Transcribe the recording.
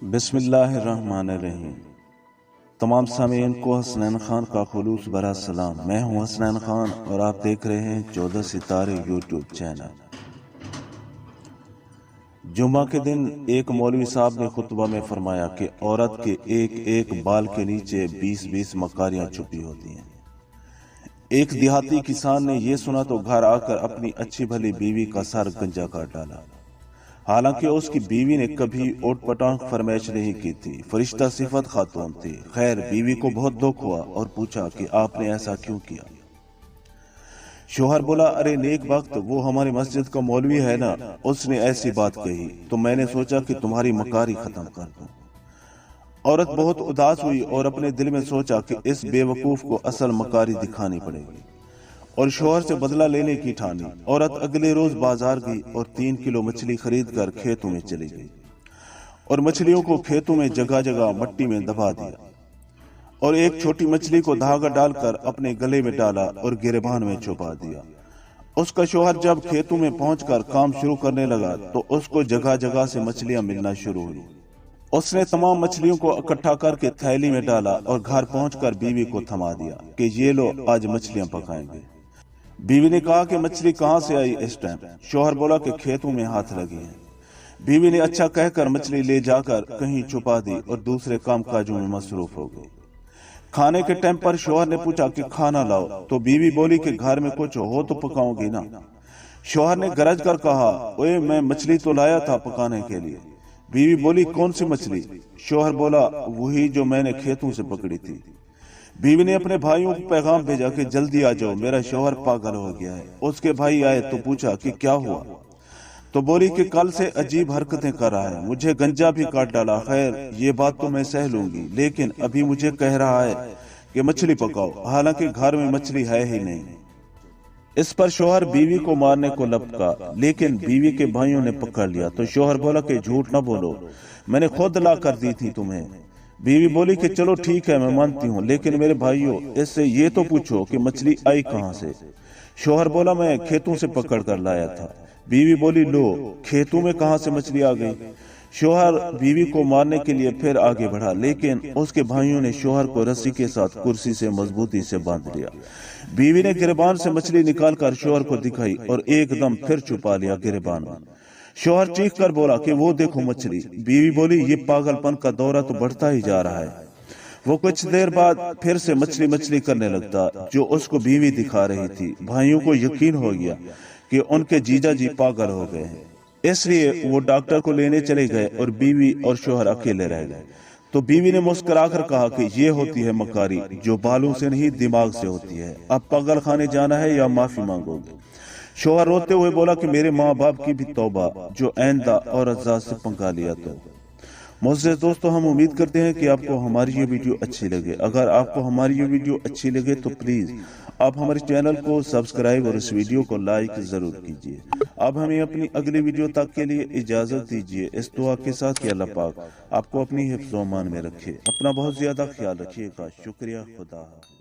بسم اللہ الرحمن الرحیم۔ تمام سامعین کو حسنین خان کا خلوص برا سلام۔ میں ہوں حسنین خان اور آپ دیکھ رہے ہیں 14 ستارے یوٹیوب چینل۔ جمعہ کے دن ایک مولوی صاحب نے خطبہ میں فرمایا کہ عورت کے ایک ایک بال کے نیچے 20 مکاریاں چھپی ہوتی ہیں۔ ایک دیہاتی کسان نے یہ سنا تو گھر آ کر اپنی اچھی بھلی بیوی کا سر گنجا کر ڈالا۔ حالانکہ اس کی بیوی نے کبھی اوٹ پٹانگ فرمائش نہیں کی تھی، فرشتہ صفت خاتون تھی۔ خیر، بیوی کو بہت دکھ ہوا اور پوچھا کہ آپ نے ایسا کیوں کیا؟ شوہر بولا، ارے نیک وقت، وہ ہماری مسجد کا مولوی ہے نا، اس نے ایسی بات کہی تو میں نے سوچا کہ تمہاری مکاری ختم کر دوں۔ عورت بہت اداس ہوئی اور اپنے دل میں سوچا کہ اس بے وقوف کو اصل مکاری دکھانی پڑے گی، اور شوہر سے بدلہ لینے کی ٹھانی۔ عورت اگلے روز بازار گئی اور 3 کلو مچھلی خرید کر کھیتوں میں چلی گئی اور مچھلیوں کو کھیتوں میں جگہ جگہ مٹی میں دبا دیا اور ایک چھوٹی مچھلی کو دھاگا ڈال کر اپنے گلے میں ڈالا اور گریبان میں چھپا دیا۔ اس کا شوہر جب کھیتوں میں پہنچ کر کام شروع کرنے لگا تو اس کو جگہ جگہ سے مچھلیاں ملنا شروع ہوئی۔ اس نے تمام مچھلیوں کو اکٹھا کر کے تھیلی میں ڈالا اور گھر پہنچ کر بیوی کو تھما دیا کہ یہ لو، آج مچھلیاں پکائیں گے۔ بیوی نے کہا کہ مچھلی کہاں سے آئی اس ٹائم؟ شوہر بولا کہ کھیتوں میں ہاتھ لگی ہیں۔ بیوی نے اچھا کہہ کر مچھلی لے جا کر کہیں چھپا دی اور دوسرے کام کاجوں میں مصروف ہو گئی۔ کھانے کے ٹائم پر شوہر نے پوچھا کہ کھانا لاؤ، تو بیوی بولی کہ گھر میں کچھ ہو تو پکاؤں گی نا۔ شوہر نے گرج کر کہا، اوے میں مچھلی تو لایا تھا پکانے کے لیے۔ بیوی بولی، کون سی مچھلی؟ شوہر بولا، وہی جو میں نے کھیتوں سے پکڑی تھی۔ بیوی نے اپنے بھائیوں کو پیغام بھیجا کہ جلدی آ جاؤ، میرا شوہر پاگل ہو گیا ہے۔ اس کے بھائی آئے تو پوچھا کہ کیا ہوا؟ تو بولی کہ کل سے عجیب حرکتیں کر رہا ہے، مجھے گنجا بھی کاٹ ڈالا۔ خیر، یہ بات تو میں سہ لوں گی، لیکن ابھی مجھے کہہ رہا ہے کہ مچھلی پکاؤ، حالانکہ گھر میں مچھلی ہے ہی نہیں۔ اس پر شوہر بیوی کو مارنے کو لپکا، لیکن بیوی کے بھائیوں نے پکڑ لیا تو شوہر بولا کہ جھوٹ نہ بولو، میں نے خود لا کر دی تھی تمہیں۔ بیوی بولی کہ چلو ٹھیک ہے، میں مانتی ہوں، لیکن میرے بھائیوں، اس سے یہ تو پوچھو کہ مچھلی آئی کہاں سے؟ شوہر بولا، میں کھیتوں سے پکڑ کر لایا تھا۔ بیوی بولی، لو، کھیتوں میں کہاں سے مچھلی آ گئی؟ شوہر بیوی کو مارنے کے لیے پھر آگے بڑھا، لیکن اس کے بھائیوں نے شوہر کو رسی کے ساتھ کرسی سے مضبوطی سے باندھ لیا۔ بیوی نے گریبان سے مچھلی نکال کر شوہر کو دکھائی اور ایک دم پھر چھپا لیا گریبان میں۔ شوہر چیخ کر بولا کہ وہ دیکھو مچھلی۔ بیوی بولی، یہ پاگل پن کا دورہ تو بڑھتا ہی جا رہا ہے۔ وہ کچھ دیر بعد پھر سے مچھلی کرنے لگتا جو اس کو بیوی دکھا رہی تھی۔ بھائیوں کو یقین ہو گیا کہ ان کے جیجا جی پاگل ہو گئے ہیں، اس لیے وہ ڈاکٹر کو لینے چلے گئے اور بیوی اور شوہر اکیلے رہ گئے۔ تو بیوی نے مسکرا کر کہا کہ یہ ہوتی ہے مکاری، جو بالوں سے نہیں دماغ سے ہوتی ہے۔ اب پاگل خانے جانا ہے یا معافی مانگو گے؟ شوہر روتے ہوئے بولا کہ میرے ماں باپ کی بھی توبہ، جو آئندہ عورت ذات سے پنگا لیا تو۔ معزز دوستو، ہم امید کرتے ہیں کہ آپ کو ہماری یہ ویڈیو اچھی لگے۔ اگر آپ کو ہماری یہ ویڈیو اچھی لگے تو پلیز آپ ہمارے چینل کو سبسکرائب اور اس ویڈیو کو لائک ضرور کیجیے۔ اب ہمیں اپنی اگلی ویڈیو تک کے لیے اجازت دیجیے، اس دعا کے ساتھ کہ اللہ پاک آپ کو اپنی حفظ و امان میں رکھے۔ اپنا بہت زیادہ خیال رکھیے گا۔ شکریہ، خدا حافظ۔